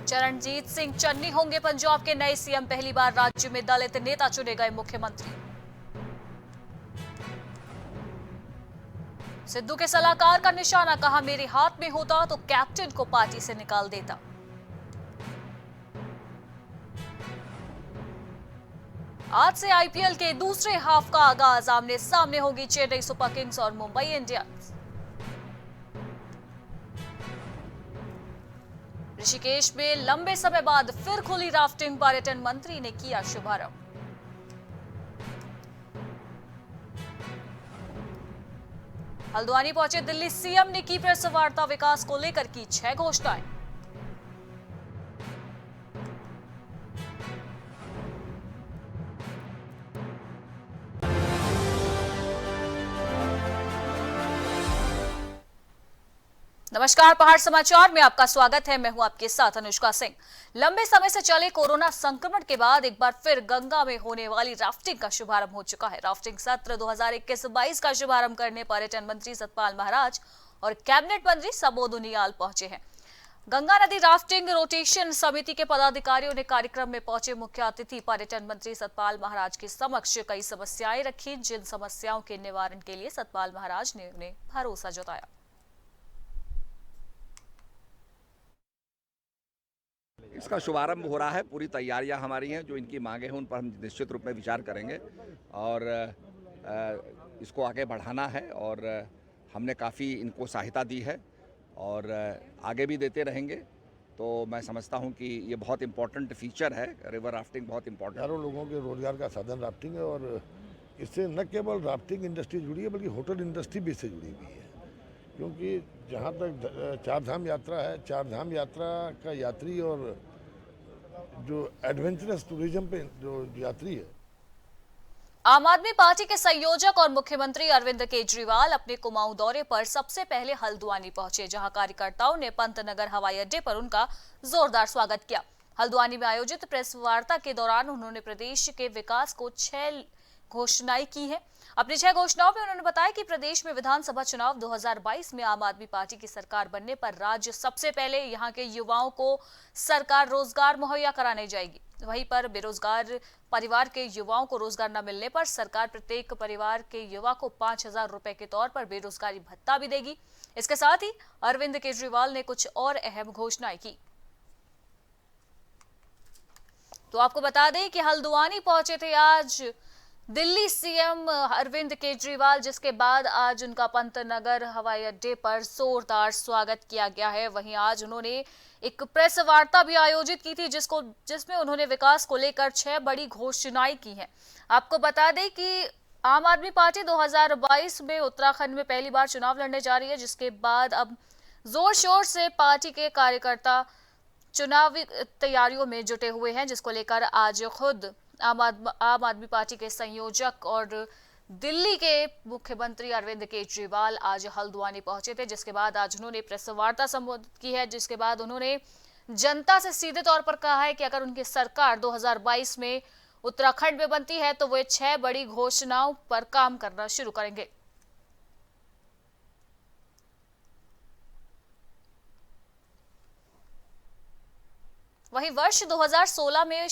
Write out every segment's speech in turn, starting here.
चरणजीत सिंह चन्नी होंगे पंजाब के नए सीएम। पहली बार राज्य में दलित नेता चुने गए मुख्यमंत्री। सिद्धू के सलाहकार का निशाना, कहा मेरे हाथ में होता तो कैप्टन को पार्टी से निकाल देता। आज से आईपीएल के दूसरे हाफ का आगाज। आमने सामने होगी चेन्नई सुपर किंग्स और मुंबई इंडियंस। ऋषिकेश में लंबे समय बाद फिर खुली राफ्टिंग। पर्यटन मंत्री ने किया शुभारंभ। हल्द्वानी पहुंचे दिल्ली सीएम ने की प्रेस वार्ता। विकास को लेकर की 6 घोषणाएं। नमस्कार, पहाड़ समाचार में आपका स्वागत है। मैं हूं आपके साथ अनुष्का सिंह। लंबे समय से चले कोरोना संक्रमण के बाद एक बार फिर गंगा में होने वाली राफ्टिंग का शुभारंभ हो चुका है। राफ्टिंग सत्र 2021-22 का शुभारंभ करने पर्यटन मंत्री सतपाल महाराज और कैबिनेट मंत्री सबोध उनियाल पहुंचे हैं। गंगा नदी राफ्टिंग रोटेशन समिति के पदाधिकारियों ने कार्यक्रम में पहुंचे मुख्य अतिथि पर्यटन मंत्री सतपाल महाराज के समक्ष कई समस्याएं रखी, जिन समस्याओं के निवारण के लिए सतपाल महाराज ने उन्हें भरोसा जताया। इसका शुभारंभ हो रहा है। पूरी तैयारियां हमारी हैं। जो इनकी मांगे हैं उन पर हम निश्चित रूप में विचार करेंगे और इसको आगे बढ़ाना है और हमने काफ़ी इनको सहायता दी है और आगे भी देते रहेंगे। तो मैं समझता हूं कि ये बहुत इम्पोर्टेंट फीचर है। रिवर राफ्टिंग बहुत इम्पोर्टेंट है। हज़ारों लोगों के रोजगार का साधन राफ्टिंग है और इससे न केवल राफ्टिंग इंडस्ट्री जुड़ी है बल्कि होटल इंडस्ट्री भी इससे जुड़ी हुई है। क्योंकि जहाँ तक चारधाम यात्रा है, चारधाम यात्रा का यात्री और जो एडवेंचरस टूरिज्म पे जो यात्री है। आम आदमी पार्टी के संयोजक और मुख्यमंत्री अरविंद केजरीवाल अपने कुमाऊं दौरे पर सबसे पहले हल्द्वानी पहुंचे, जहां कार्यकर्ताओं ने पंतनगर हवाई अड्डे पर उनका जोरदार स्वागत किया। हल्द्वानी में आयोजित प्रेस वार्ता के दौरान उन्होंने प्रदेश के विकास को 6 घोषणाएं की है। अपनी 6 घोषणाओं में उन्होंने बताया कि प्रदेश में विधानसभा चुनाव 2022 में आम आदमी पार्टी की सरकार बनने पर राज्य सबसे पहले यहां के युवाओं को सरकार रोजगार मुहैया कराने जाएगी। वहीं पर बेरोजगार परिवार के युवाओं को रोजगार न मिलने पर सरकार प्रत्येक परिवार के युवा को 5,000 रुपए के तौर पर बेरोजगारी भत्ता भी देगी। इसके साथ ही अरविंद केजरीवाल ने कुछ और अहम घोषणाएं की। तो आपको बता दें कि हल्द्वानी पहुंचे थे आज दिल्ली सीएम अरविंद केजरीवाल, जिसके बाद आज उनका पंतनगर हवाई अड्डे पर जोरदार स्वागत किया गया है। वहीं आज उन्होंने एक प्रेस वार्ता भी आयोजित की थी जिसमें उन्होंने विकास को लेकर 6 बड़ी घोषणाएं की हैं। आपको बता दें कि आम आदमी पार्टी 2022 में उत्तराखंड में पहली बार चुनाव लड़ने जा रही है, जिसके बाद अब जोर शोर से पार्टी के कार्यकर्ता चुनावी तैयारियों में जुटे हुए हैं, जिसको लेकर आज खुद आम आदमी पार्टी के संयोजक और दिल्ली के मुख्यमंत्री अरविंद केजरीवाल आज हल्द्वानी पहुंचे थे, जिसके बाद आज उन्होंने प्रेस वार्ता संबोधित की है। जिसके बाद उन्होंने जनता से सीधे तौर पर कहा है कि अगर उनकी सरकार 2022 में उत्तराखंड में बनती है तो वे 6 बड़ी घोषणाओं पर काम करना शुरू करेंगे। वहीं वर्ष 2016 में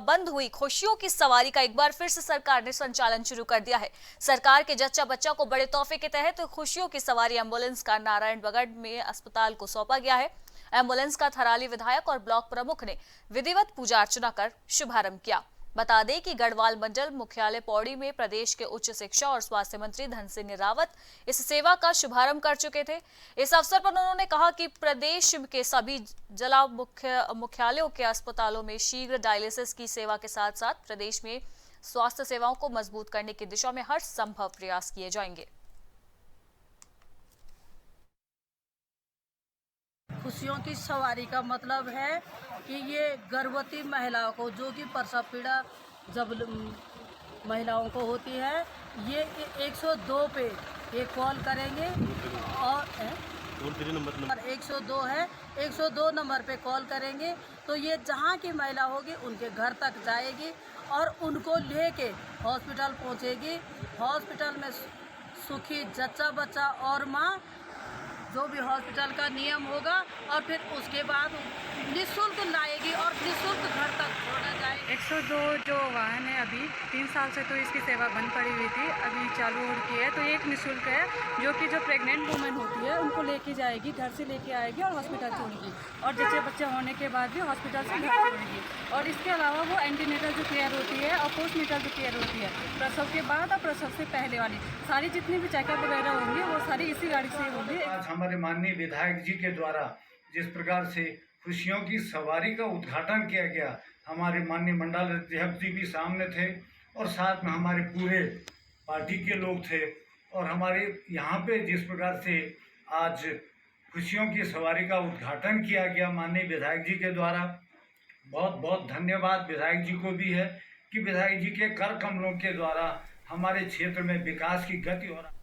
बंद हुई खुशियों की सवारी का एक बार फिर से सरकार ने संचालन शुरू कर दिया है। सरकार के जच्चा बच्चा को बड़े तोहफे के तहत खुशियों की सवारी एम्बुलेंस का नारायणगढ़ में अस्पताल को सौंपा गया है। एम्बुलेंस का थराली विधायक और ब्लॉक प्रमुख ने विधिवत पूजा अर्चना कर शुभारंभ किया। बता दें कि गढ़वाल मंडल मुख्यालय पौड़ी में प्रदेश के उच्च शिक्षा और स्वास्थ्य मंत्री धन सिंह रावत इस सेवा का शुभारंभ कर चुके थे। इस अवसर पर उन्होंने कहा कि प्रदेश के सभी जिला मुख्यालयों के अस्पतालों में शीघ्र डायलिसिस की सेवा के साथ साथ प्रदेश में स्वास्थ्य सेवाओं को मजबूत करने की दिशा में हर संभव प्रयास किए जाएंगे। खुशियों की सवारी का मतलब है कि ये गर्भवती महिलाओं को, जो कि प्रसव पीड़ा जब महिलाओं को होती है, ये 102 पे ये कॉल करेंगे और नंबर 102 है, 102 नंबर पे कॉल करेंगे तो ये जहाँ की महिला होगी उनके घर तक जाएगी और उनको लेके हॉस्पिटल पहुँचेगी। हॉस्पिटल में सुखी जच्चा बच्चा और माँ, जो भी हॉस्पिटल का नियम होगा, और फिर उसके बाद निःशुल्क लाएगी और निःशुल्क घर तक छोड़ा जाएगा। 102 जो वाहन है अभी 3 साल से तो इसकी सेवा बंद पड़ी हुई थी, अभी चालू हो रही है। तो एक निःशुल्क है जो कि जो प्रेग्नेंट वुमेन होती है उनको लेके जाएगी, घर से लेके आएगी और हॉस्पिटल छोड़ेगी, और जैसे बच्चे होने के बाद भी हॉस्पिटल से घर छोड़ेगी। और इसके अलावा वो एंटीनेटल जो केयर होती है और पोस्टनेटल जो केयर होती है, प्रसव के बाद और प्रसव से पहले वाली सारी जितनी भी चेकअप वगैरह होंगे वो सारी इसी गाड़ी से होंगी। आज हमारे माननीय विधायक जी के द्वारा जिस प्रकार से खुशियों की सवारी का उद्घाटन किया गया, हमारे माननीय मंडल अध्यक्ष जी भी सामने थे और साथ में हमारे पूरे पार्टी के लोग थे, और हमारे यहाँ पे जिस प्रकार से आज खुशियों की सवारी का उद्घाटन किया गया माननीय विधायक जी के द्वारा, बहुत बहुत धन्यवाद विधायक जी को भी है कि विधायक जी के कर कमलों के द्वारा हमारे क्षेत्र में विकास की गति हो रहा है।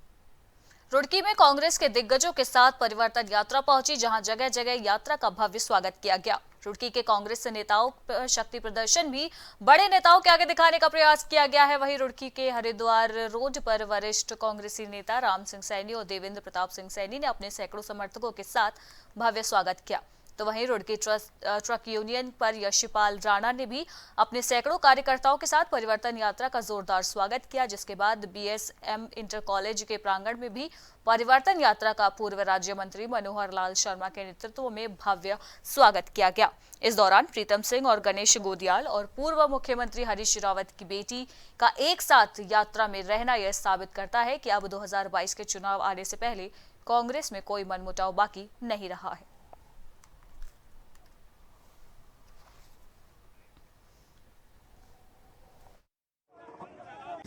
रुड़की में कांग्रेस के दिग्गजों के साथ परिवर्तन यात्रा पहुंची, जहां जगह जगह यात्रा का भव्य स्वागत किया गया। रुड़की के कांग्रेस नेताओं पर शक्ति प्रदर्शन भी बड़े नेताओं के आगे दिखाने का प्रयास किया गया है। वहीं रुड़की के हरिद्वार रोड पर वरिष्ठ कांग्रेसी नेता राम सिंह सैनी और देवेंद्र प्रताप सिंह सैनी ने अपने सैकड़ों समर्थकों के साथ भव्य स्वागत किया। तो वहीं रुड़की ट्रक यूनियन पर यशपाल राणा ने भी अपने सैकड़ों कार्यकर्ताओं के साथ परिवर्तन यात्रा का जोरदार स्वागत किया, जिसके बाद बीएसएम इंटर कॉलेज के प्रांगण में भी परिवर्तन यात्रा का पूर्व राज्य मंत्री मनोहर लाल शर्मा के नेतृत्व में भव्य स्वागत किया गया। इस दौरान प्रीतम सिंह और गणेश गोदियाल और पूर्व मुख्यमंत्री हरीश रावत की बेटी का एक साथ यात्रा में रहना यह साबित करता है कि अब 2022 के चुनाव आने से पहले कांग्रेस में कोई मनमुटाव बाकी नहीं रहा है।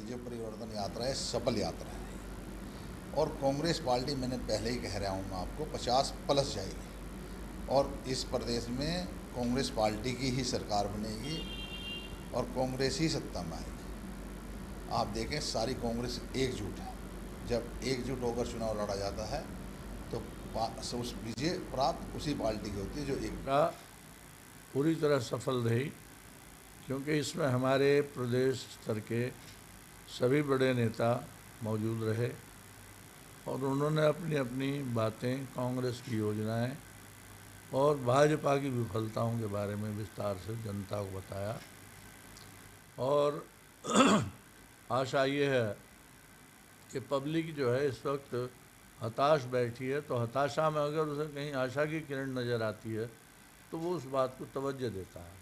जो परिवर्तन यात्रा है सफल यात्रा है, और कांग्रेस पार्टी मैंने पहले ही कह रहा हूँ मैं आपको 50+ जाएगी, और इस प्रदेश में कांग्रेस पार्टी की ही सरकार बनेगी और कांग्रेस ही सत्ता में आएगी। आप देखें सारी कांग्रेस एकजुट है, जब एकजुट होकर चुनाव लड़ा जाता है तो उस विजय प्राप्त उसी पार्टी की होती है जो एक का पूरी तरह सफल रही, क्योंकि इसमें हमारे प्रदेश स्तर के सभी बड़े नेता मौजूद रहे और उन्होंने अपनी अपनी बातें, कांग्रेस की योजनाएं और भाजपा की विफलताओं के बारे में विस्तार से जनता को बताया। और आशा ये है कि पब्लिक जो है इस वक्त हताश बैठी है, तो हताशा में अगर उसे कहीं आशा की किरण नज़र आती है तो वो उस बात को तवज्जो देता है।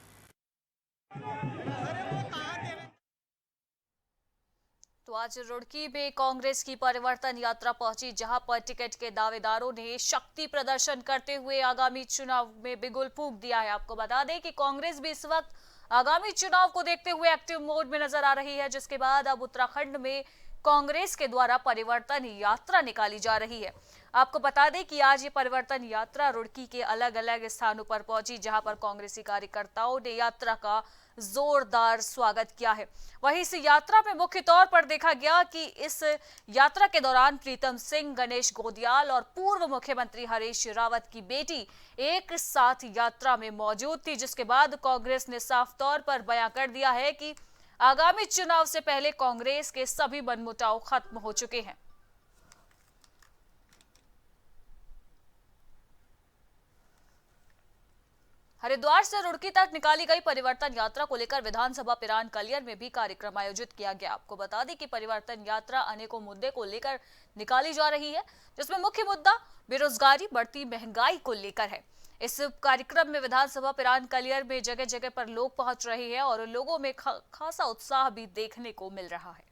तो आज रुड़की में कांग्रेस की परिवर्तन यात्रा पहुंची, जहां पर टिकट के दावेदारों ने शक्ति प्रदर्शन करते हुए आगामी चुनाव में बिगुल फूंक दिया है। आपको बता दें कि कांग्रेस भी इस वक्त आगामी चुनाव को देखते हुए एक्टिव मोड में नजर आ रही है, जिसके बाद अब उत्तराखंड में कांग्रेस के द्वारा परिवर्तन यात्रा निकाली जा रही है। आपको बता दें कि आज ये परिवर्तन यात्रा रुड़की के अलग अलग स्थानों पर पहुंची, जहां पर कांग्रेसी कार्यकर्ताओं ने यात्रा का जोरदार स्वागत किया है। वहीं इस यात्रा में मुख्य तौर पर देखा गया कि इस यात्रा के दौरान प्रीतम सिंह, गणेश गोदियाल और पूर्व मुख्यमंत्री हरीश रावत की बेटी एक साथ यात्रा में मौजूद थी, जिसके बाद कांग्रेस ने साफ तौर पर बयां कर दिया है कि आगामी चुनाव से पहले कांग्रेस के सभी मनमुटाव खत्म हो चुके हैं। हरिद्वार से रुड़की तक निकाली गई परिवर्तन यात्रा को लेकर विधानसभा पिरान कलियर में भी कार्यक्रम आयोजित किया गया। आपको बता दें कि परिवर्तन यात्रा अनेकों मुद्दे को लेकर निकाली जा रही है, जिसमें मुख्य मुद्दा बेरोजगारी, बढ़ती महंगाई को लेकर है। इस कार्यक्रम में विधानसभा पिरान कलियर में जगह जगह पर लोग पहुंच रहे हैं और लोगों में खासा उत्साह भी देखने को मिल रहा है।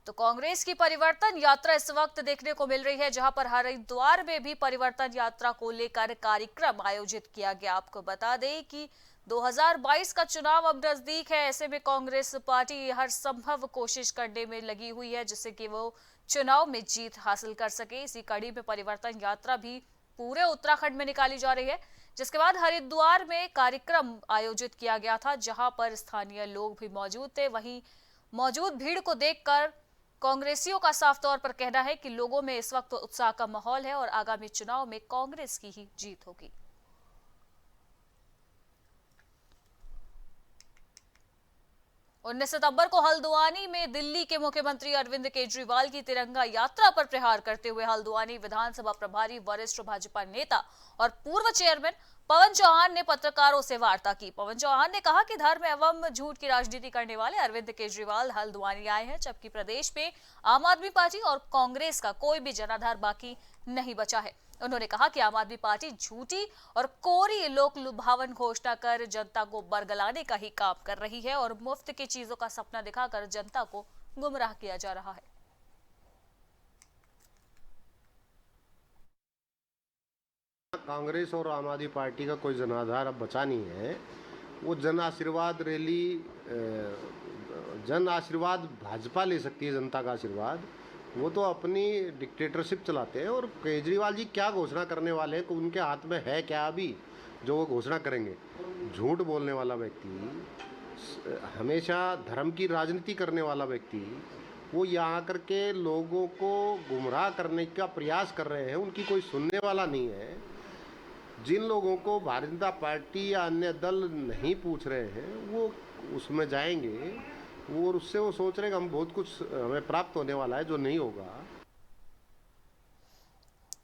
तो कांग्रेस की परिवर्तन यात्रा इस वक्त देखने को मिल रही है, जहां पर हरिद्वार में भी परिवर्तन यात्रा को लेकर कार्यक्रम आयोजित किया गया। आपको बता दें कि 2022 का चुनाव अब नजदीक है, ऐसे में कांग्रेस पार्टी हर संभव कोशिश करने में लगी हुई है जिससे कि वो चुनाव में जीत हासिल कर सके। इसी कड़ी में परिवर्तन यात्रा भी पूरे उत्तराखंड में निकाली जा रही है, जिसके बाद हरिद्वार में कार्यक्रम आयोजित किया गया था, जहां पर स्थानीय लोग भी मौजूद थे। वहीं मौजूद भीड़ को देखकर कांग्रेसियों का साफ तौर पर कहना है कि लोगों में इस वक्त उत्साह का माहौल है और आगामी चुनाव में कांग्रेस की ही जीत होगी। 19 सितंबर को हल्द्वानी में दिल्ली के मुख्यमंत्री अरविंद केजरीवाल की तिरंगा यात्रा पर प्रहार करते हुए हल्द्वानी विधानसभा प्रभारी वरिष्ठ भाजपा नेता और पूर्व चेयरमैन पवन चौहान ने पत्रकारों से वार्ता की। पवन चौहान ने कहा कि धर्म एवं झूठ की राजनीति करने वाले अरविंद केजरीवाल हल्द्वानी आए हैं, जबकि प्रदेश में आम आदमी पार्टी और कांग्रेस का कोई भी जनाधार बाकी नहीं बचा है। उन्होंने कहा कि आम आदमी पार्टी झूठी और कोरी लोक लुभावन घोषणा कर जनता को बरगलाने का ही काम कर रही है और मुफ्त की चीजों का सपना दिखाकर जनता को गुमराह किया जा रहा है। कांग्रेस और आम आदमी पार्टी का कोई जनाधार अब बचा नहीं है। वो जन आशीर्वाद रैली, जन आशीर्वाद भाजपा ले सकती है, जनता का आशीर्वाद। वो तो अपनी डिक्टेटरशिप चलाते हैं। और केजरीवाल जी क्या घोषणा करने वाले हैं, उनके हाथ में है क्या अभी जो वो घोषणा करेंगे? झूठ बोलने वाला व्यक्ति, हमेशा धर्म की राजनीति करने वाला व्यक्ति, वो यहाँ करके लोगों को गुमराह करने का प्रयास कर रहे हैं। उनकी कोई सुनने वाला नहीं है। जिन लोगों को भारतीय जनता पार्टी या अन्य दल नहीं पूछ रहे हैं वो उसमें जाएंगे, और उससे वो सोच रहे हैं कि हम बहुत कुछ हमें प्राप्त होने वाला है जो नहीं होगा।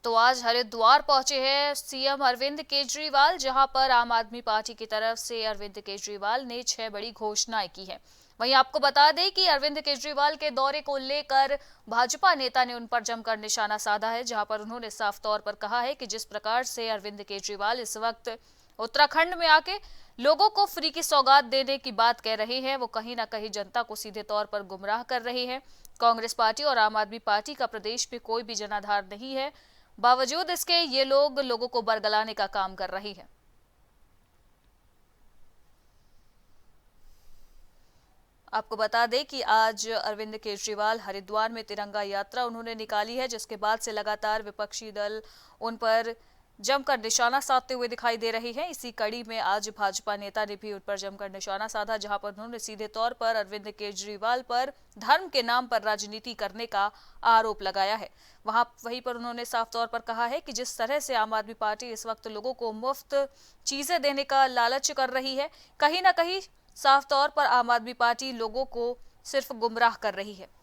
तो आज हरिद्वार पहुंचे हैं सीएम अरविंद केजरीवाल, जहां पर आम आदमी पार्टी की तरफ से अरविंद केजरीवाल ने 6 बड़ी घोषणाएं की हैं। वहीं आपको बता दें कि अरविंद केजरीवाल के दौरे को लेकर भाजपा नेता ने उन पर जमकर निशाना साधा है, जहां पर उन्होंने साफ तौर पर कहा है कि जिस प्रकार से अरविंद केजरीवाल इस वक्त उत्तराखंड में आके लोगों को फ्री की सौगात देने की बात कह रहे हैं, वो कहीं ना कहीं जनता को सीधे तौर पर गुमराह कर रहे हैं। कांग्रेस पार्टी और आम आदमी पार्टी का प्रदेश में कोई भी जनाधार नहीं है, बावजूद इसके ये लोग लोगों को बरगलाने का काम कर रही है। आपको बता दें कि आज अरविंद केजरीवाल हरिद्वार में तिरंगा यात्रा उन्होंने निकाली है, जिसके बाद से लगातार विपक्षी दल उन पर जमकर निशाना साधते हुए दिखाई दे रही है। इसी कड़ी में आज भाजपा नेता ने भी उन पर जमकर निशाना साधा, जहां पर उन्होंने सीधे तौर पर अरविंद केजरीवाल पर धर्म के नाम पर राजनीति करने का आरोप लगाया है। वहीं पर उन्होंने साफ तौर पर कहा है कि जिस तरह से आम आदमी पार्टी इस वक्त लोगों को मुफ्त चीजें देने का लालच कर रही है, कहीं ना कहीं साफ तौर पर आम आदमी पार्टी लोगों को सिर्फ गुमराह कर रही है।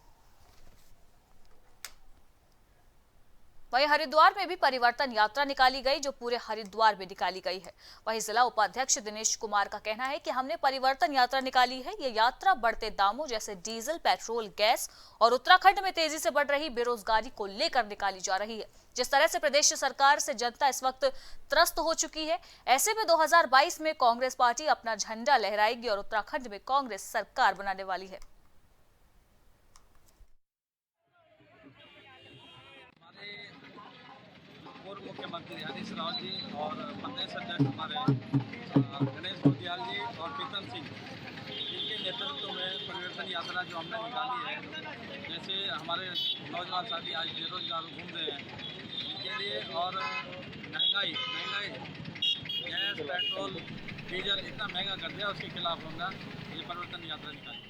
वहीं हरिद्वार में भी परिवर्तन यात्रा निकाली गई, जो पूरे हरिद्वार में निकाली गई है। वहीं जिला उपाध्यक्ष दिनेश कुमार का कहना है कि हमने परिवर्तन यात्रा निकाली है। ये यात्रा बढ़ते दामों जैसे डीजल, पेट्रोल, गैस और उत्तराखंड में तेजी से बढ़ रही बेरोजगारी को लेकर निकाली जा रही है। जिस तरह से प्रदेश सरकार से जनता इस वक्त त्रस्त हो चुकी है, ऐसे में 2022 में कांग्रेस पार्टी अपना झंडा लहराएगी और उत्तराखंड में कांग्रेस सरकार बनाने वाली है। पूर्व मुख्यमंत्री हरीश रावत जी और प्रदेश अध्यक्ष हमारे गणेश घोटियाल जी और प्रीतम सिंह, इनके नेतृत्व में परिवर्तन यात्रा जो हमने निकाली है, जैसे हमारे नौजवान साथी आज बेरोजगार घूम रहे हैं, इनके लिए, और महंगाई गैस, पेट्रोल, डीजल इतना महंगा कर दिया, उसके खिलाफ होगा ये परिवर्तन यात्रा निकाली।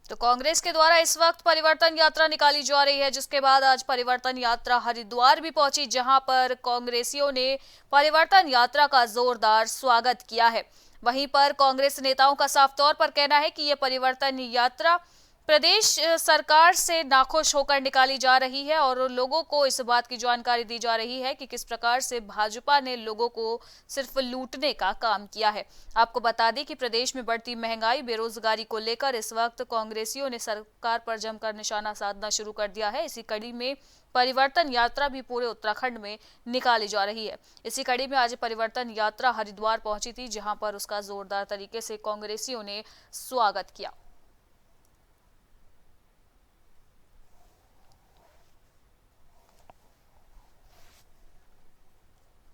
तो कांग्रेस के द्वारा इस वक्त परिवर्तन यात्रा निकाली जा रही है, जिसके बाद आज परिवर्तन यात्रा हरिद्वार भी पहुंची, जहां पर कांग्रेसियों ने परिवर्तन यात्रा का जोरदार स्वागत किया है। वहीं पर कांग्रेस नेताओं का साफ तौर पर कहना है कि यह परिवर्तन यात्रा प्रदेश सरकार से नाखुश होकर निकाली जा रही है और लोगों को इस बात की जानकारी दी जा रही है कि किस प्रकार से भाजपा ने लोगों को सिर्फ लूटने का काम किया है। आपको बता दें कि प्रदेश में बढ़ती महंगाई, बेरोजगारी को लेकर इस वक्त कांग्रेसियों ने सरकार पर जमकर निशाना साधना शुरू कर दिया है। इसी कड़ी में परिवर्तन यात्रा भी पूरे उत्तराखंड में निकाली जा रही है। इसी कड़ी में आज परिवर्तन यात्रा हरिद्वार पहुंची थी, जहां पर उसका जोरदार तरीके से कांग्रेसियों ने स्वागत किया।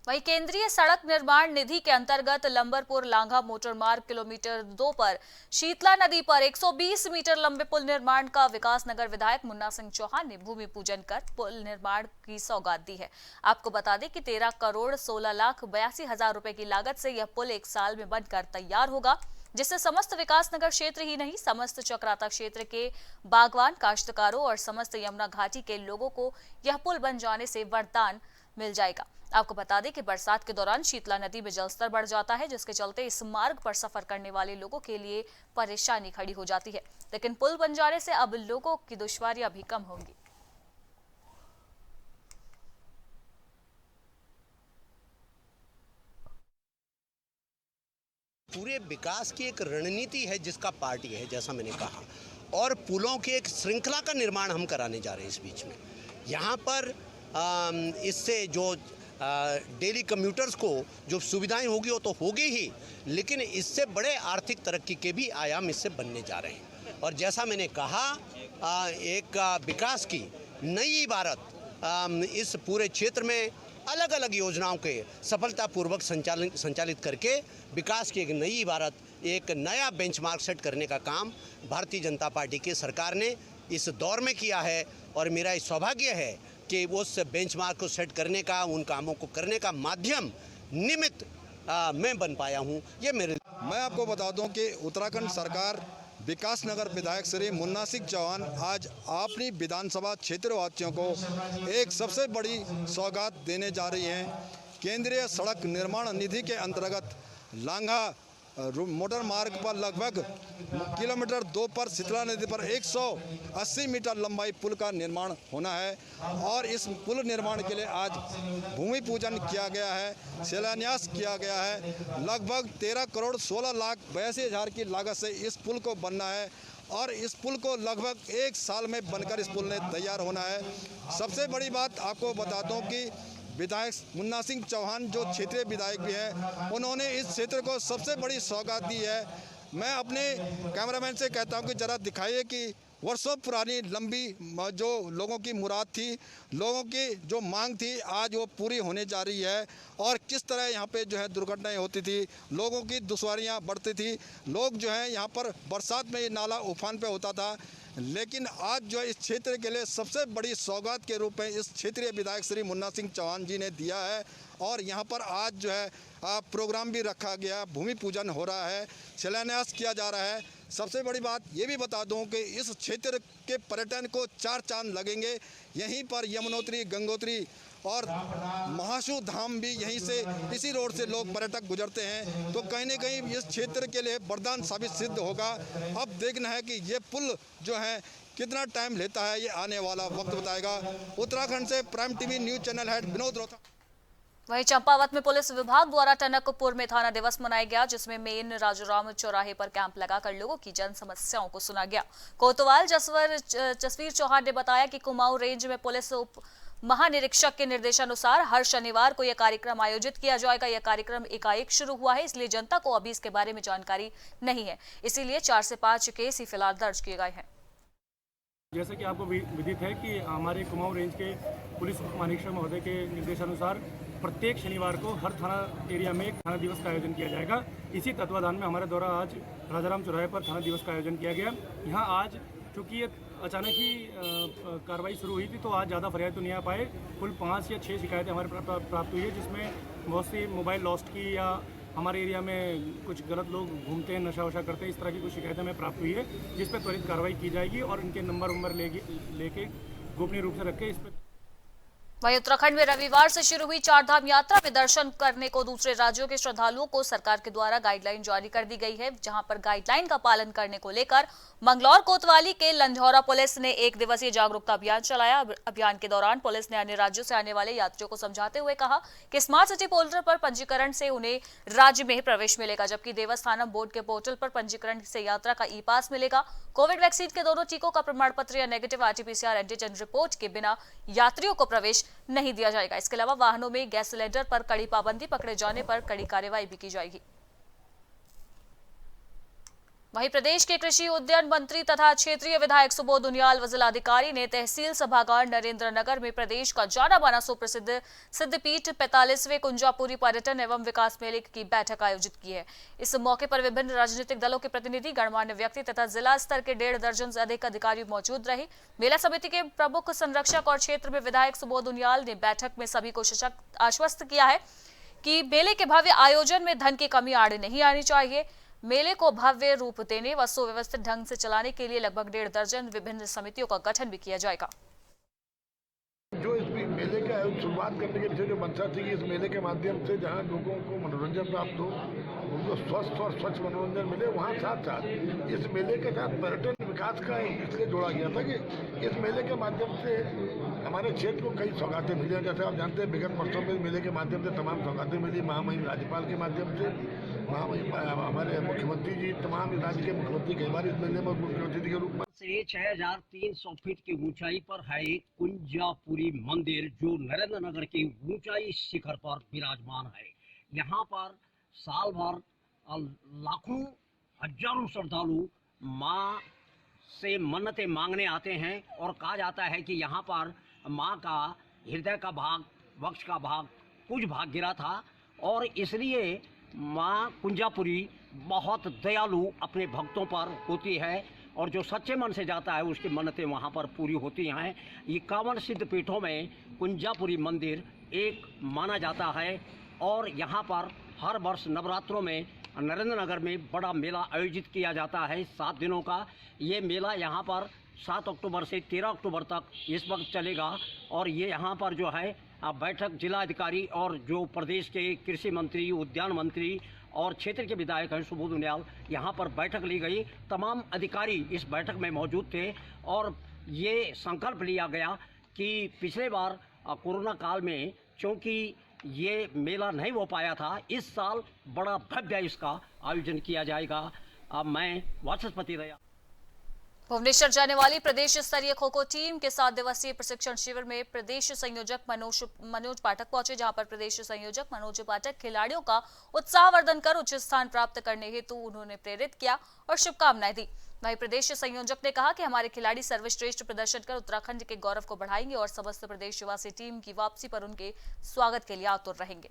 वहीं केंद्रीय सड़क निर्माण निधि के अंतर्गत लंबरपुर लांघा मोटरमार्ग किलोमीटर 2 पर शीतला नदी पर 120 मीटर लंबे पुल निर्माण का विकास नगर विधायक मुन्ना सिंह चौहान ने भूमि पूजन कर पुल निर्माण की सौगात दी है। आपको बता दें कि 13 करोड़ 16 लाख 82 हजार रुपए की लागत से यह पुल 1 साल में बनकर तैयार होगा, जिससे समस्त विकास नगर क्षेत्र ही नहीं, समस्त चक्राता क्षेत्र के बागवान, काश्तकारों और समस्त यमुना घाटी के लोगों को यह पुल बन जाने से वरदान मिल जाएगा। आपको बता दें कि बरसात के दौरान शीतला नदी में जलस्तर बढ़ जाता है, जिसके चलते इस मार्ग पर सफर करने वाले लोगों के लिए परेशानी खड़ी हो जाती है। लेकिन पुल बन जाने से अब लोगों की दुश्वारियां भी कम होंगी। पूरे विकास की एक रणनीति है जिसका पार्ट ये है, जैसा मैंने कहा, और पुलों की एक श्रृंखला का निर्माण हम कराने जा रहे हैं। इस बीच में यहाँ पर इससे जो डेली कम्यूटर्स को जो सुविधाएं होगी वो तो होगी ही, लेकिन इससे बड़े आर्थिक तरक्की के भी आयाम इससे बनने जा रहे हैं। और जैसा मैंने कहा, एक विकास की नई इबारत इस पूरे क्षेत्र में अलग अलग योजनाओं के सफलतापूर्वक संचालित करके विकास की एक नई इबारत, एक नया बेंचमार्क सेट करने का काम भारतीय जनता पार्टी की सरकार ने इस दौर में किया है। और मेरा ये सौभाग्य है कि उस बेंचमार्क को सेट करने का, उन कामों को करने का माध्यम निमित्त मैं बन पाया हूँ। ये मैं आपको बता दूं कि उत्तराखंड सरकार विकास नगर विधायक श्री मुन्ना सिंह चौहान आज अपनी विधानसभा क्षेत्रवासियों को एक सबसे बड़ी सौगात देने जा रही हैं। केंद्रीय सड़क निर्माण निधि के अंतर्गत लांघा मोटर मार्ग पर लगभग किलोमीटर 2 पर शीतला नदी पर 180 मीटर लंबाई पुल का निर्माण होना है। और इस पुल निर्माण के लिए आज भूमि पूजन किया गया है, शिलान्यास किया गया है। लगभग 13 करोड़ 16 लाख 82 हज़ार की लागत से इस पुल को बनना है और इस पुल को लगभग 1 साल में बनकर इस पुल ने तैयार होना है। सबसे बड़ी बात आपको बता दूं कि विधायक मुन्ना सिंह चौहान जो क्षेत्रीय विधायक भी हैं, उन्होंने इस क्षेत्र को सबसे बड़ी सौगात दी है। मैं अपने कैमरामैन से कहता हूं कि ज़रा दिखाइए कि वर्षों पुरानी लंबी जो लोगों की मुराद थी, लोगों की जो मांग थी, आज वो पूरी होने जा रही है। और किस तरह यहाँ पे जो है दुर्घटनाएं होती थी, लोगों की दुश्वारियाँ बढ़ती थी, लोग जो है यहाँ पर बरसात में ये नाला उफान पे होता था। लेकिन आज जो इस क्षेत्र के लिए सबसे बड़ी सौगात के रूप में इस क्षेत्रीय विधायक श्री मुन्ना सिंह चौहान जी ने दिया है। और यहाँ पर आज जो है प्रोग्राम भी रखा गया, भूमि पूजन हो रहा है, शिलान्यास किया जा रहा है। सबसे बड़ी बात ये भी बता दूं कि इस क्षेत्र के पर्यटन को 4 चांद लगेंगे। यहीं पर यमुनोत्री, गंगोत्री और महाशु धाम भी यहीं से, इसी रोड से लोग पर्यटक गुजरते हैं। तो कहीं न कहीं इस क्षेत्र के लिए वरदान साबित सिद्ध होगा। अब देखना है कि ये पुल जो है कितना टाइम लेता है, ये आने वाला वक्त बताएगा। उत्तराखंड से prime TV news channel head Vinod Rohta. वहीं चंपावत में पुलिस विभाग द्वारा टनकपुर में थाना दिवस मनाया गया, जिसमें मेन राजूराम चौराहे पर कैंप लगाकर लोगों की जन समस्याओं को सुना गया। कोतवाल जसवीर चौहान ने बताया कि कुमाऊं रेंज में पुलिस उप महानिरीक्षक के निर्देशानुसार हर शनिवार को यह कार्यक्रम आयोजित किया जाएगा। यह कार्यक्रम एकाएक शुरू हुआ है, इसलिए जनता को अभी इसके बारे में जानकारी नहीं है, इसीलिए 4 से 5 केस ही फिलहाल दर्ज किए गए हैं। जैसे कि आपको विदित है कि हमारे कुमाऊं रेंज के पुलिस महानिरीक्षक महोदय के निर्देशानुसार प्रत्येक शनिवार को हर थाना एरिया में एक थाना दिवस का आयोजन किया जाएगा। इसी तत्वाधान में हमारे द्वारा आज राजाराम चौराहे पर थाना दिवस का आयोजन किया गया। यहाँ आज चूँकि ये अचानक ही कार्रवाई शुरू हुई थी, तो आज ज़्यादा फरियाद तो नहीं आ पाए। कुल 5 या 6 शिकायतें हमारे प्राप्त हुई है, जिसमें बहुत सी मोबाइल लॉस्ट की या हमारे एरिया में कुछ गलत लोग घूमते हैं, नशा वशा करते हैं, इस तरह की कुछ शिकायतें हमें प्राप्त हुई है, जिस पर त्वरित कार्रवाई की जाएगी और इनके नंबर लेके गोपनीय रूप से रखे इस पर। वहीं उत्तराखंड में रविवार से शुरू हुई 4 धाम यात्रा में दर्शन करने को दूसरे राज्यों के श्रद्धालुओं को सरकार के द्वारा गाइडलाइन जारी कर दी गई है, जहां पर गाइडलाइन का पालन करने को लेकर मंगलौर कोतवाली के लंढौरा पुलिस ने 1 दिवसीय जागरूकता अभियान चलाया। अभियान के दौरान पुलिस ने अन्य राज्यों से आने वाले यात्रियों को समझाते हुए कहा कि स्मार्ट सिटी पोर्टल पर पंजीकरण से उन्हें राज्य में प्रवेश मिलेगा, जबकि देवस्थानम बोर्ड के पोर्टल पर पंजीकरण से यात्रा का ई पास मिलेगा। कोविड वैक्सीन के दोनों टीकों का प्रमाण पत्र या नेगेटिव RT-PCR एंटीजन रिपोर्ट के बिना यात्रियों को प्रवेश नहीं दिया जाएगा। इसके अलावा वाहनों में गैस सिलेंडर पर कड़ी पाबंदी, पकड़े जाने पर कड़ी कार्रवाई भी की जाएगी। वहीं प्रदेश के कृषि उद्यान मंत्री तथा क्षेत्रीय विधायक सुबोध उनियाल व जिलाधिकारी ने तहसील सभागार नरेंद्र नगर में प्रदेश का जाना माना सुप्रसिद्ध सिद्धपीठ 45वें कुंजापुरी पर्यटन एवं विकास मेले की बैठक आयोजित की है। इस मौके पर विभिन्न राजनीतिक दलों के प्रतिनिधि, गणमान्य व्यक्ति तथा जिला स्तर के 1.5 दर्जन से अधिक अधिकारी मौजूद रहे। मेला समिति के प्रमुख संरक्षक और क्षेत्र में विधायक सुबोध उनियाल ने बैठक में सभी को आश्वस्त किया है कि मेले के भव्य आयोजन में धन की कमी आड़ नहीं आनी चाहिए। मेले को भव्य रूप देने व सुव्यवस्थित ढंग से चलाने के लिए लगभग 1.5 दर्जन विभिन्न समितियों का गठन भी किया जाएगा। जो इस मेले का शुरुआत करने के पीछे जो मंशा थी कि इस मेले के माध्यम से जहाँ लोगों को मनोरंजन प्राप्त हो, उनको स्वस्थ और स्वच्छ मनोरंजन मिले, वहाँ साथ साथ इस मेले के साथ पर्यटन विकास का इसलिए जोड़ा गया था कि इस मेले के माध्यम से हमारे क्षेत्र को कई सौगातें मिली हैं। जैसे आप जानते हैं विगत वर्षों में मेले के माध्यम से तमाम सौगातें मिली, महामहिम राज्यपाल के माध्यम से, हमारे मुख्यमंत्री जी, तमाम राज्य के मुख्यमंत्री कई बार इस मेले में मुख्य अतिथि के रूप में। से 6300 फीट की ऊंचाई पर है कुंजापुरी मंदिर, जो नरेंद्र नगर के ऊंचाई शिखर पर विराजमान है। यहाँ पर साल भर लाखों हजारों श्रद्धालु माँ से मन्नतें मांगने आते हैं और कहा जाता है कि यहाँ पर माँ का हृदय का भाग, वक्ष का भाग, कुछ भाग गिरा था और इसलिए माँ कुंजापुरी बहुत दयालु अपने भक्तों पर होती है और जो सच्चे मन से जाता है उसकी मन्नतें वहाँ पर पूरी होती हैं। 51 सिद्ध पीठों में कुंजापुरी मंदिर एक माना जाता है और यहाँ पर हर वर्ष नवरात्रों में नरेंद्र नगर में बड़ा मेला आयोजित किया जाता है 7 दिनों का। ये मेला यहाँ पर 7 अक्टूबर से 13 अक्टूबर तक इस वक्त चलेगा और ये यहाँ पर जो है बैठक जिला अधिकारी और जो प्रदेश के कृषि मंत्री, उद्यान मंत्री और क्षेत्र के विधायक हैं सुबोध उनियाल, यहाँ पर बैठक ली गई। तमाम अधिकारी इस बैठक में मौजूद थे और ये संकल्प लिया गया कि पिछले बार कोरोना काल में चूँकि ये मेला नहीं हो पाया था, इस साल बड़ा भव्य इसका आयोजन किया जाएगा। अब मैं वाचस्पति रहा। भुवनेश्वर जाने वाली प्रदेश स्तरीय खो खो टीम के 7 दिवसीय प्रशिक्षण शिविर में प्रदेश संयोजक मनोज पाठक पहुंचे, जहां पर प्रदेश संयोजक मनोज पाठक खिलाड़ियों का उत्साहवर्धन कर उच्च स्थान प्राप्त करने हेतु उन्होंने प्रेरित किया और शुभकामनाएं दी। वहीं प्रदेश संयोजक ने कहा कि हमारे खिलाड़ी सर्वश्रेष्ठ प्रदर्शन कर उत्तराखंड के गौरव को बढ़ाएंगे और समस्त प्रदेशवासी टीम की वापसी पर उनके स्वागत के लिए आतुर रहेंगे।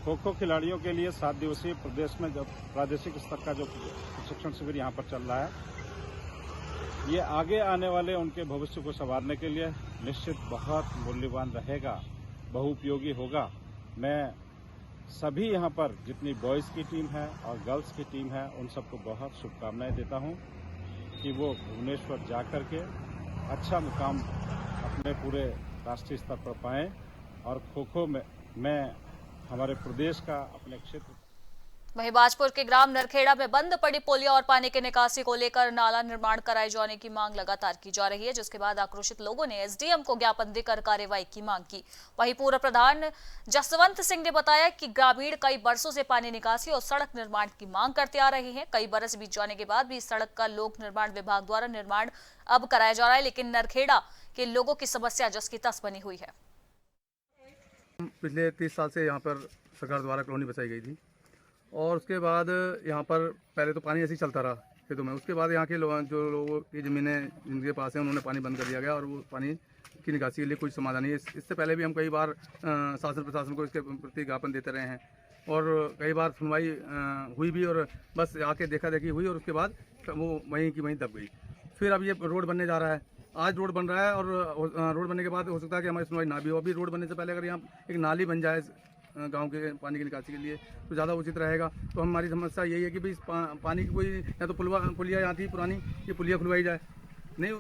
खो खो खिलाड़ियों के लिए 7 दिवसीय प्रदेश में जो प्रादेशिक स्तर का जो प्रशिक्षण शिविर यहाँ पर चल रहा है, ये आगे आने वाले उनके भविष्य को संवारने के लिए निश्चित बहुत मूल्यवान रहेगा, बहुउपयोगी होगा। मैं सभी यहाँ पर जितनी बॉयज़ की टीम है और गर्ल्स की टीम है उन सबको बहुत शुभकामनाएं देता हूँ कि वो भुवनेश्वर जा कर के अच्छा मुकाम अपने पूरे राष्ट्रीय स्तर पर पाएँ और खो खो में हमारे प्रदेश का अपने क्षेत्र। वहीं बाजपुर के ग्राम नरखेड़ा में बंद पड़ी पुलिया और पानी की निकासी को लेकर नाला निर्माण कराए जाने की मांग लगातार की जा रही है, जिसके बाद आक्रोशित लोगों ने एसडीएम को ज्ञापन देकर कार्रवाई की मांग की। वहीं पूर्व प्रधान जसवंत सिंह ने बताया कि ग्रामीण कई बरसों से पानी निकासी और सड़क निर्माण की मांग करते आ रहे हैं। कई बरस बीत जाने के बाद भी इस सड़क का लोक निर्माण विभाग द्वारा निर्माण अब कराया जा रहा है, लेकिन नरखेड़ा के लोगों की समस्या जस की तस बनी हुई है। पिछले 30 साल से यहाँ पर सरकार द्वारा कॉलोनी बसाई गई थी और उसके बाद यहाँ पर पहले तो पानी ऐसे ही चलता रहा खेतों में। उसके बाद यहाँ के जो लोगों की ज़मीनें जिनके पास हैं उन्होंने पानी बंद कर दिया गया और वो पानी की निकासी के लिए कोई समाधान नहीं है। इससे पहले भी हम कई बार शासन प्रशासन को इसके प्रति ज्ञापन देते रहे हैं और कई बार सुनवाई हुई भी और बस आके देखा देखी हुई और उसके बाद वो वहीं की वहीं दब गई। फिर अब ये रोड बनने जा रहा है, आज रोड बन रहा है और रोड बनने के बाद हो सकता है कि हमारी सुनवाई ना भी हो। अभी रोड बनने से पहले अगर यहाँ एक नाली बन जाए गांव के पानी की निकासी के लिए तो ज़्यादा उचित रहेगा। तो हमारी समस्या यही है कि भाई पानी की कोई या तो पुलिया यहाँ थी पुरानी, ये पुलिया खुलवाई जाए। नहीं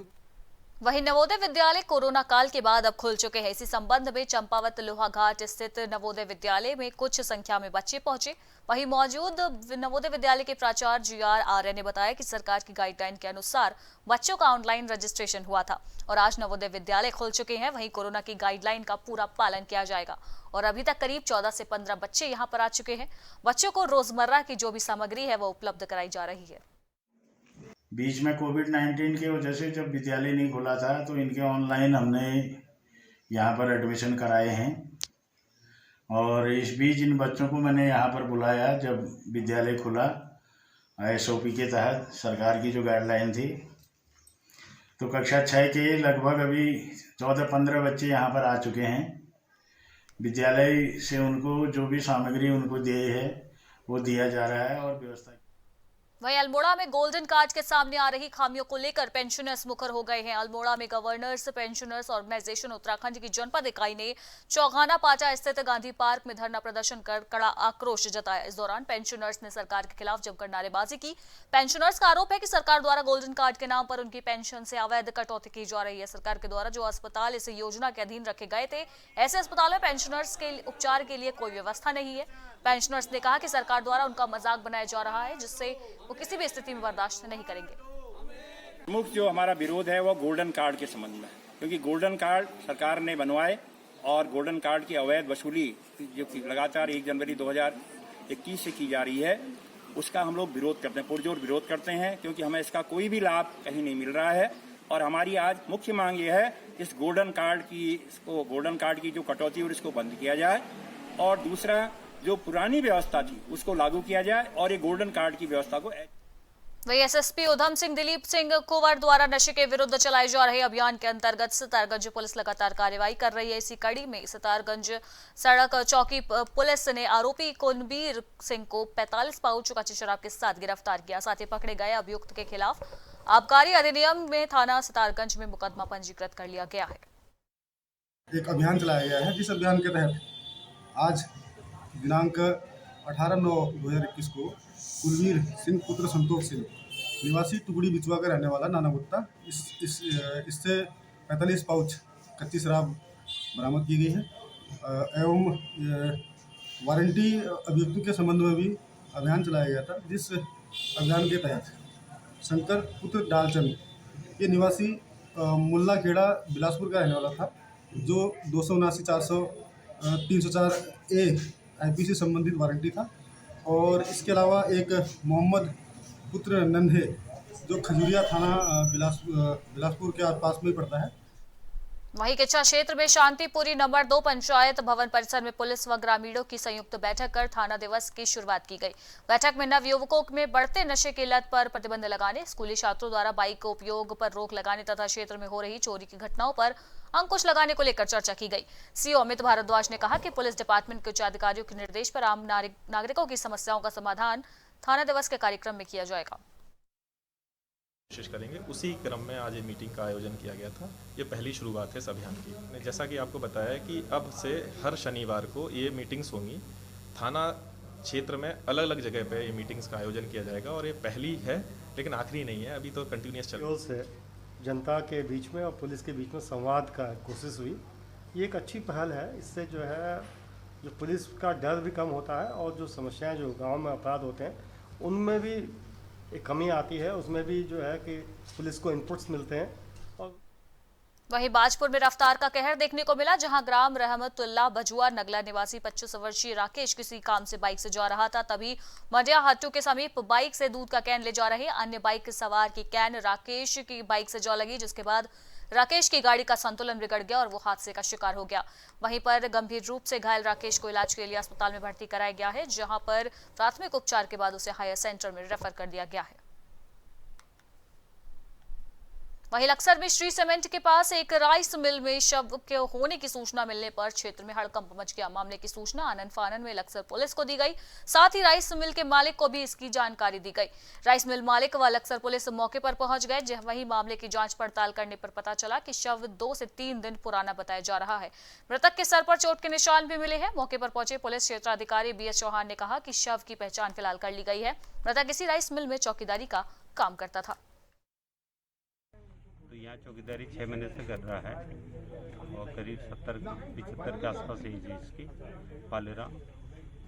वहीं नवोदय विद्यालय कोरोना काल के बाद अब खुल चुके हैं। इसी संबंध में चंपावत लोहाघाट स्थित नवोदय विद्यालय में कुछ संख्या में बच्चे पहुंचे। वहीं मौजूद नवोदय विद्यालय के प्राचार्य जीआर आर्य ने बताया कि सरकार की गाइडलाइन के अनुसार बच्चों का ऑनलाइन रजिस्ट्रेशन हुआ था और आज नवोदय विद्यालय खुल चुके हैं। वहीं कोरोना की गाइडलाइन का पूरा पालन किया जाएगा और अभी तक करीब 14 से 15 बच्चे यहां पर आ चुके हैं। बच्चों को रोजमर्रा की जो भी सामग्री है वो उपलब्ध कराई जा रही है। बीच में कोविड-19 की वजह से जब विद्यालय नहीं खुला था तो इनके ऑनलाइन हमने यहाँ पर एडमिशन कराए हैं और इस बीच इन बच्चों को मैंने यहाँ पर बुलाया जब विद्यालय खुला एसओपी के तहत सरकार की जो गाइडलाइन थी। तो कक्षा 6 के लगभग अभी 14-15 बच्चे यहाँ पर आ चुके हैं। विद्यालय से उनको जो भी सामग्री उनको दी है वो दिया जा रहा है और व्यवस्था। वहीं अल्मोड़ा में गोल्डन कार्ड के सामने आ रही खामियों को लेकर पेंशनर्स मुखर हो गए हैं। अल्मोड़ा में गवर्नर्स पेंशनर्स ऑर्गेनाइजेशन उत्तराखंड की जनपद इकाई ने चौगाना पाचा स्थित गांधी पार्क में धरना प्रदर्शन कर कड़ा आक्रोश जताया। इस दौरान पेंशनर्स ने सरकार के खिलाफ जमकर नारेबाजी की। पेंशनर्स का आरोप है कि सरकार द्वारा गोल्डन कार्ड के नाम पर उनकी पेंशन से अवैध कटौती की जा रही है। सरकार के द्वारा जो अस्पताल इस योजना के अधीन रखे गए थे, ऐसे अस्पताल में पेंशनर्स के उपचार के लिए कोई व्यवस्था नहीं है। पेंशनर्स ने कहा कि सरकार द्वारा उनका मजाक बनाया जा रहा है, जिससे वो किसी भी स्थिति में बर्दाश्त नहीं करेंगे। प्रमुख जो हमारा विरोध है वो गोल्डन कार्ड के संबंध में, क्योंकि गोल्डन कार्ड सरकार ने बनवाए और गोल्डन कार्ड की अवैध वसूली जो लगातार 1 जनवरी 2021 से की जा रही है, उसका हम लोग विरोध करते हैं, पुरजोर विरोध करते हैं, क्योंकि हमें इसका कोई भी लाभ कहीं नहीं मिल रहा है। और हमारी आज मुख्य मांग ये है कि इस गोल्डन कार्ड की जो कटौती और इसको बंद किया जाए, और दूसरा जो पुरानी व्यवस्था थी उसको लागू किया जाए और ये गोल्डन कार्ड की व्यवस्था को। वही एसएसपी उधम सिंह दिलीप सिंह कुंवर द्वारा नशे के विरुद्ध चलाए जा रहे अभियान के अंतर्गत सितारगंज पुलिस लगातार कार्रवाई कर रही है। इसी कड़ी में सितारगंज सड़क चौकी पुलिस ने आरोपी कुलबीर सिंह को 45 पाउच कच्ची शराब के साथ गिरफ्तार किया। साथ ही पकड़े गए अभियुक्त के खिलाफ आबकारी अधिनियम में थाना सितारगंज में मुकदमा पंजीकृत कर लिया गया है। एक अभियान चलाया गया है, जिस अभियान के तहत आज दिनांक 18/9/2021 को कुलबीर सिंह पुत्र संतोष सिंह निवासी टुकड़ी बिचवा का रहने वाला नाना गुप्ता इससे 45 पाउच कच्ची शराब बरामद की गई है एवं वारंटी अभियुक्तों के संबंध में भी अभियान चलाया गया था, जिस अभियान के तहत शंकर पुत्र डालचंद ये निवासी मुल्ला खेड़ा बिलासपुर का रहने वाला था, जो 279/400-304A IPC संबंधित वारंटी था। और इसके अलावा एक मोहम्मद पुत्र नन्हे जो खजूरिया थाना बिलासपुर के आसपास में पड़ता है। वहीं किच्चा क्षेत्र में शांतिपुरी नंबर 2 पंचायत भवन परिसर में पुलिस व ग्रामीणों की संयुक्त बैठक कर थाना दिवस की शुरुआत की गई। बैठक में नवयुवकों में बढ़ते नशे की लत पर प्रतिबंध लगाने, स्कूली छात्रों द्वारा बाइक के उपयोग पर रोक लगाने तथा क्षेत्र में हो रही चोरी की घटनाओं पर अंकुश लगाने को लेकर चर्चा की गई। सीओ अमित भारद्वाज ने कहा कि पुलिस डिपार्टमेंट के उच्च अधिकारियों के निर्देश पर आम नागरिकों की समस्याओं का समाधान थाना दिवस के कार्यक्रम में किया जाएगा। कोशिश करेंगे। उसी क्रम में आज ये मीटिंग का आयोजन किया गया था। ये पहली शुरुआत है इस अभियान की। जैसा कि आपको बताया कि अब से हर शनिवार को ये मीटिंग्स होंगी। थाना क्षेत्र में अलग अलग जगह पे ये मीटिंग्स का आयोजन किया जाएगा और ये पहली है, लेकिन आखिरी नहीं है, अभी तो कंटिन्यूस चल रहा है। जनता के बीच में और पुलिस के बीच में संवाद का कोशिश हुई, ये एक अच्छी पहल है। इससे जो है जो पुलिस का डर भी कम होता है और जो समस्याएं जो गांव में अपराध होते हैं उनमें भी एक कमी आती है, उसमें भी जो है कि पुलिस को इनपुट्स मिलते हैं। और वहीं बाजपुर में रफ्तार का कहर देखने को मिला, जहां ग्राम रहमतुल्लाह बजुआ नगला निवासी 25 वर्षीय राकेश किसी काम से बाइक से जा रहा था, तभी मंडिया हट्टू के समीप बाइक से दूध का कैन ले जा रहे अन्य बाइक सवार की कैन राकेश की बाइक से जा लगी, जिसके बाद राकेश की गाड़ी का संतुलन बिगड़ गया और वो हादसे का शिकार हो गया। वहीं पर गंभीर रूप से घायल राकेश को इलाज के लिए अस्पताल में भर्ती कराया गया है, जहां पर प्राथमिक उपचार के बाद उसे हायर सेंटर में रेफर कर दिया गया है। वहीं लक्सर में श्री सीमेंट के पास एक राइस मिल में शव के होने की सूचना मिलने पर क्षेत्र में हड़कंप मच गया। मामले की सूचना आनन फानन में लक्सर पुलिस को दी गई, साथ ही राइस मिल के मालिक को भी इसकी जानकारी दी गई। राइस मिल मालिक व लक्सर पुलिस मौके पर पहुंच गए। वहीं मामले की जांच पड़ताल करने पर पता चला कि शव 2 से 3 दिन पुराना बताया जा रहा है। मृतक के सर पर चोट के निशान भी मिले हैं। मौके पर पहुंचे पुलिस क्षेत्राधिकारी BS चौहान ने कहा कि शव की पहचान फिलहाल कर ली गई है। मृतक इसी राइस मिल में चौकीदारी का काम करता था। तो यहाँ चौकीदारी 6 महीने से कर रहा है और करीब 70-75 के आसपास एज है इसकी, पालेरा।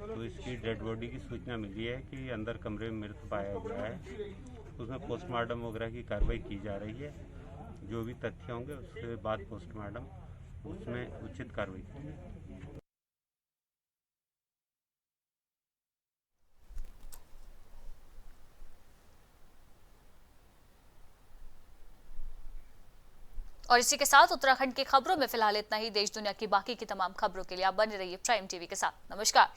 तो इसकी डेड बॉडी की सूचना मिली है कि अंदर कमरे में मृत पाया गया है। उसमें पोस्टमार्टम वगैरह की कार्रवाई की जा रही है। जो भी तथ्य होंगे उसके बाद पोस्टमार्टम उसमें उचित कार्रवाई की। और इसी के साथ उत्तराखंड की खबरों में फिलहाल इतना ही। देश दुनिया की बाकी की तमाम खबरों के लिए आप बने रहिए प्राइम टीवी के साथ। नमस्कार।